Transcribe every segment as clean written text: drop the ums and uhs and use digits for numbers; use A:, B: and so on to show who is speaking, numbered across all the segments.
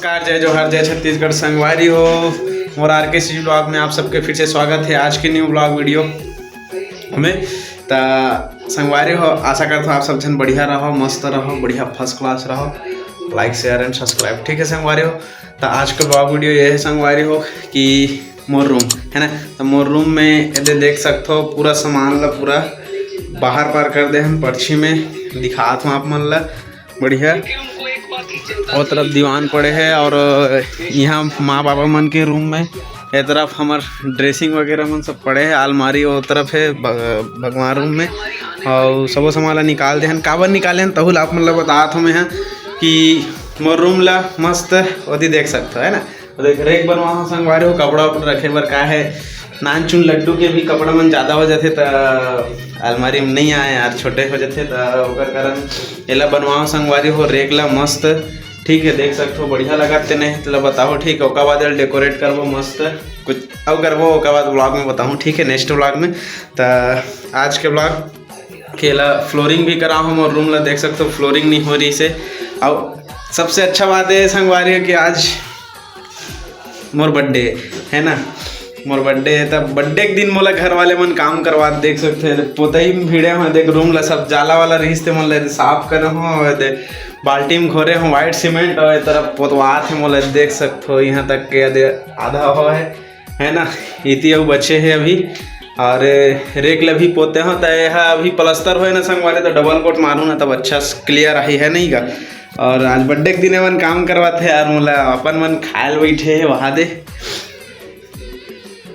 A: नमस्कार, जय जोहार, जय छत्तीसगढ़। संगवारी हो और RKC ब्लॉग में आप सबके फिर से स्वागत है आज के न्यू ब्लॉग वीडियो में। तो संगवारी हो, आशा करता हूँ आप सब जन बढ़िया रहो, मस्त रहो, बढ़िया फर्स्ट क्लास रहो। लाइक शेयर एंड सब्सक्राइब, ठीक है संगवारी हो। तो आज का ब्लॉग वीडियो ये है संगवारी हो कि मोर रूम है ना। तो मोर रूम में यदि देख सकते हो पूरा सामान ला पूरा बाहर पार कर दे हम पर्ची में दिखात हूँ आप मन ला बढ़िया। और तरफ दीवान पड़े है और यहाँ माँ बाबा मन के रूम में ये तरफ हमार ड्रेसिंग वगैरह मन सब पड़े है। अलमारी वो तरफ है भगवान रूम में और सबो सामान ला निकाल दे हन। काबर निकाले हन तहुल आप मतलब बतात हूँ मैं कि मोर रूम ला मस्त ओदी देख सकते हो है ना। देख रेक बनवा संगवारी हो, कपड़ा उपड़ा रखे बर का है। नान चुन लड्डू के भी कपड़ा मन ज़्यादा हो जाते तो अलमारी में नहीं आए यार, छोटे हो जाते तो ओकर कारण एला बनवाओ संगवारी हो। रेक ला मस्त ठीक है, देख सकते हो बढ़िया लगाते नहीं तो बताओ ठीक है। ओकर बाद डेकोरेट करबो मस्त कुछ अब करबो, ओकर बाद ब्लॉग में बताऊँ ठीक है, नेक्स्ट ब्लॉग में। तो आज के ब्लॉग केला फ्लोरिंग भी करा हूँ और रूम ला देख सकते हो फ्लोरिंग नहीं हो रही से। और सबसे अच्छा बात है संगवारी कि आज मोर बर्थडे है ना। मोर बर्थडे है तब बर्थडे के दिन मोला घर वाले मन काम करवा देख सकते हैं। पोतही में भिड़े हो, देख रूम ला सब जाला वाला रहीस मन ला साफ करे हो, बाल्टी में घोरे हो वाइट सीमेंट और तरफ पोतवात है मोला देख सकते हो। यहाँ तक के आधा हो है ना। इति अब बचे है अभी और रेक ला भी पोते हो तो यह अभी प्लास्टर हो ना संगवारी तो डबल कोट मारूँ ना तब अच्छा क्लियर आई है नहीं का। और आज बर्थडे के दिन मन काम करवाते यार मोला अपन मन खायल बैठे है वहाँ दे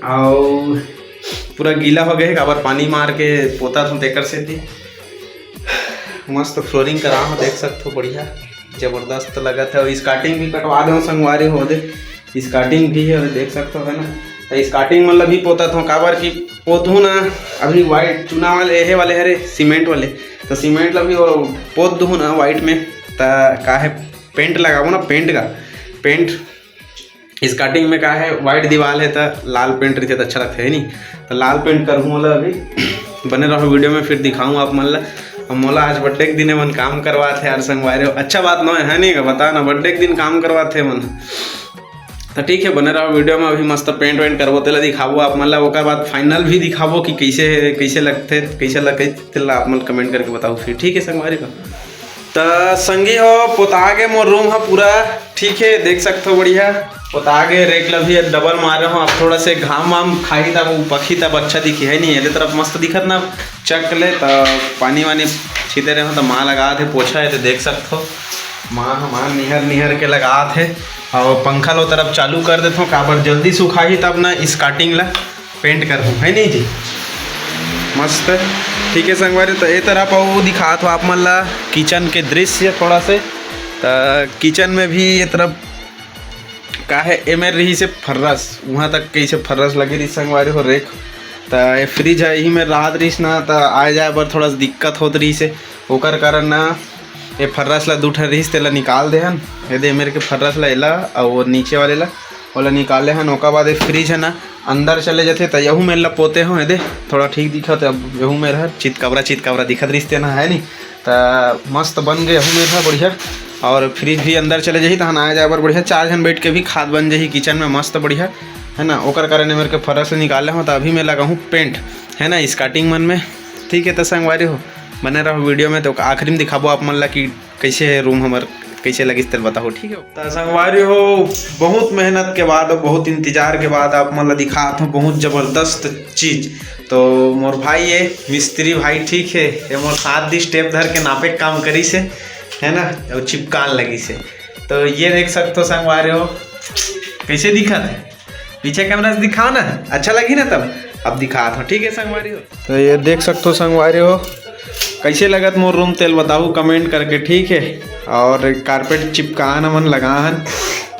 A: और पूरा गीला हो गया काबर पानी मार के पोता था तेकर से थी। मस्त फ्लोरिंग करा हो देख सकते हो बढ़िया जबरदस्त लगा था। और स्कार्टिंग भी कटवा दो संगवारी हो दे, स्कार्टिंग भी है और देख सकते हो है ना। तो स्कार्टिंग मतलब भी पोता था काबर की पोतू ना अभी वाइट चुना वाले ये वाले हरे सीमेंट वाले तो सीमेंट ला भी और पोत दूँ ना वाइट में तो का है पेंट लगाओ ना। पेंट का पेंट स्कार्टिंग में का है वाइट दीवार है तो लाल पेंट रहते तो अच्छा लगता है नहीं। तो लाल पेंट करूँ मोला अभी बने रहो वीडियो में फिर दिखाऊँ आप मन ला। मोला आज बर्थडे के दिन मन काम करवाते यार संगवारी हो, अच्छा बात न है नहीं का बता ना। बर्थडे के दिन काम करवाते मन तो ठीक है, बने रहो वीडियो में। अभी मस्त पेंट वेंट करबो तेला दिखाबो आप मन ला। ओकर बाद फाइनल भी दिखाबो कि कैसे लगते कैसे लगे तेला आप मन कमेंट करके बताओ फिर ठीक है संगवारी का। तो संगी हो पोता गे मोर रूम है पूरा ठीक है, देख सकते हो बढ़िया पोता गे। रेक ला भी डबल मारे हो। अब थोड़ा से घाम वाम खाई तब पखी तब अच्छा दिखी है नहीं। ये तरफ मस्त दिखत ना चक ले तो पानी वानी छीते रहे हो तो माँ लगा थे पोछा है तो देख सकते हो माँ निहर के लगा थे। और पंखा लो तरफ चालू कर देते हो काबर जल्दी सूखा ही तब ना स्कार्टिंग ला पेंट कर दूँ है नहीं जी मस्त ठीक है संगवारी। तो ये तरफ वो दिखा था आप मन ला किचन के दृश्य थोड़ा से। तो किचन में भी ये तरफ का है एमर रही से फर्रस वहाँ तक कैसे फर्रस लगी रही संगवारी हो रेक। तो ये फ्रिज है यही में राहत रहीस ना तो आ जाए पर थोड़ा सा दिक्कत होत रही से ओकर कारण ना ये फर्रस ला दूठा रहीस तेला निकाल दे हन। यदि मेरे के फर्रस ला एला और वो नीचे वाले ला ओला निकाले हन। ओकर बाद फ्रिज है ना अंदर चले जाते तो यहू में ला पोते हो दे थोड़ा ठीक दिखत। अब यहू में रहा चितकबरा दिखत रिश्ते ना है नहीं तो मस्त बन गए यहू में रहा बढ़िया। और फ्रिज भी अंदर चले जाही तो आ जाए बर बढ़िया 4 जन बैठ के भी खाद बन जाही किचन में मस्त बढ़िया है ना। ओकर कारण मेरे के फर्रस से निकाले हो तो अभी मैं लगा हूँ पेंट है ना स्कार्टिंग मन में ठीक है। तो संगवारी हो बने रहो वीडियो में तो आखिरी में दिखाबो आप मन ला कि कैसे है रूम हमार कैसे लगी तेल बताओ ठीक है। तो संगवारी हो बहुत मेहनत के बाद और बहुत इंतजार के बाद आप मन ला दिखात हूँ बहुत ज़बरदस्त चीज़। तो मोर भाई ये मिस्त्री भाई ठीक है ये मोर 7 दी स्टेप धर के नापे काम करी से है ना और चिपकान लगी से। तो ये देख सकते हो संगवारी हो कैसे दिखा है पीछे कैमरा से दिखाओ ना अच्छा लगी ना तब अब दिखा था ठीक है संगवारी हो। तो ये देख सकते हो संगवारी हो कैसे लगत मोर रूम तेल बताओ कमेंट करके ठीक है। और कारपेट चिपकान मन लगान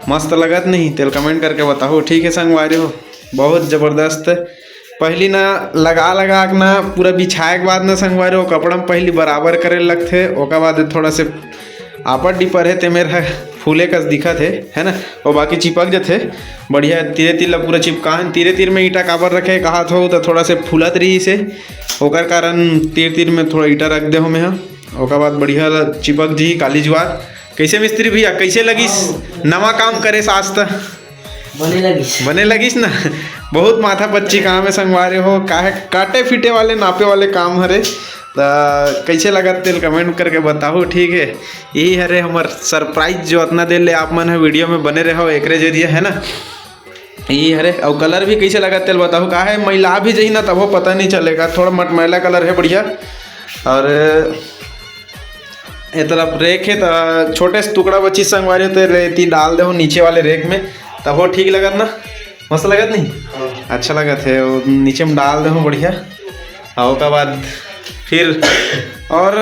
A: मस्त लगत नहीं तेल कमेंट करके बताओ ठीक है संगवारी हो। बहुत ज़बरदस्त पहली ना लगा के ना पूरा बिछाए के बाद ना संगवारी हो कपड़ा में पहली बराबर करे लगते ओकर बाद थोड़ा से आपट डिपर है ते मेरा फूले कस दिखत है ना। और बाकी चिपक जाते बढ़िया तीरे ला पूरा चिपकान तीरे में ईटा काबर रखे कहा हो तो थोड़ा से फूलत रही से ओकर कारण तीर में थोड़ा ईटा रख दे हो मैं ओकर बाद बढ़िया चिपक जी काली ज्वार कैसे मिस्त्री भैया कैसे लगिस नवा काम करे आज तक बने लगिस ना। बहुत माथा पच्ची काम है संगवारी हो, काहे काटे फीटे वाले नापे वाले काम हरे। तो कैसे लगा तेल कमेंट करके बताओ, ठीक है। यही हरे हमार सरप्राइज जो इतना देर ले आप मन है वीडियो में बने रहो एक जरिए है ना। यही हरे और कलर भी कैसे लगा तेल बताओ, का है मैला भी जही ना तब वो पता नहीं चलेगा, थोड़ा मटमैला कलर है बढ़िया। और ये तरफ रेक है तो छोटे से टुकड़ा बची संगवारी तो रेती डाल दे नीचे वाले रेक में, तब वो ठीक लगत ना, मस्त लगत नहीं, अच्छा लगत है। वो नीचे में डाल दे बढ़िया। और उसके बाद फिर और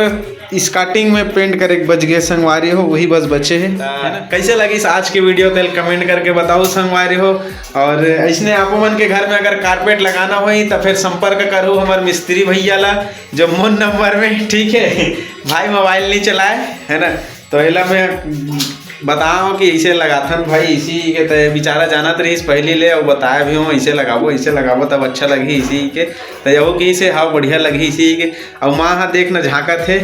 A: स्कार्टिंग में पेंट करे बच गए संगवारी हो, वही बस बचे है ना। कैसे लगी आज की वीडियो तेल कमेंट करके बताओ संगवारी हो। और ऐसने आप मन के घर में अगर कारपेट लगाना हो तो फिर संपर्क करो हमारे मिस्त्री भैया ला जो मोन नंबर में, ठीक है। भाई मोबाइल नहीं चलाए है ना, तो एला मैं बताओ कि ऐसे लगाथन भाई, इसी के तो बेचारा जानत रही पहले ले और बताया भी हूँ ऐसे लगाबो तब अच्छा लगी इसी के, तो यहो कि इसे हाँ बढ़िया लगी इसी के। और माँ हाँ देख न झाँकत है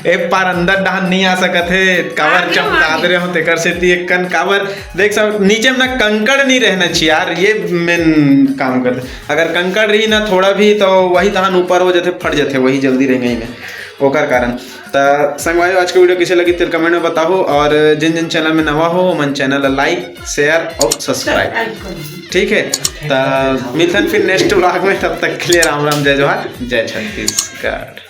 A: एक पार अंदर डाहन नहीं आ सकत है, कावर चमका दे रहे हो तेकर से एक कन कावर देख सब नीचे में ना कंकड़ नहीं रहना चाहिए यार, ये मेन काम करते। अगर कंकड़ रही ना थोड़ा भी तो वही तहन ऊपर हो जाते, फट जाते वही जल्दी रह गई में ओकर कारण। तो संगवारी आज की वीडियो कैसे लगी तेरे कमेंट में बताओ। और जिन जिन चैनल में नवा हो मन चैनल लाइक शेयर और सब्सक्राइब, ठीक है। तो मिलन फिर नेक्स्ट व्लॉग में, तब तक के लिए राम राम जय जोहार जय छत्तीसगढ़।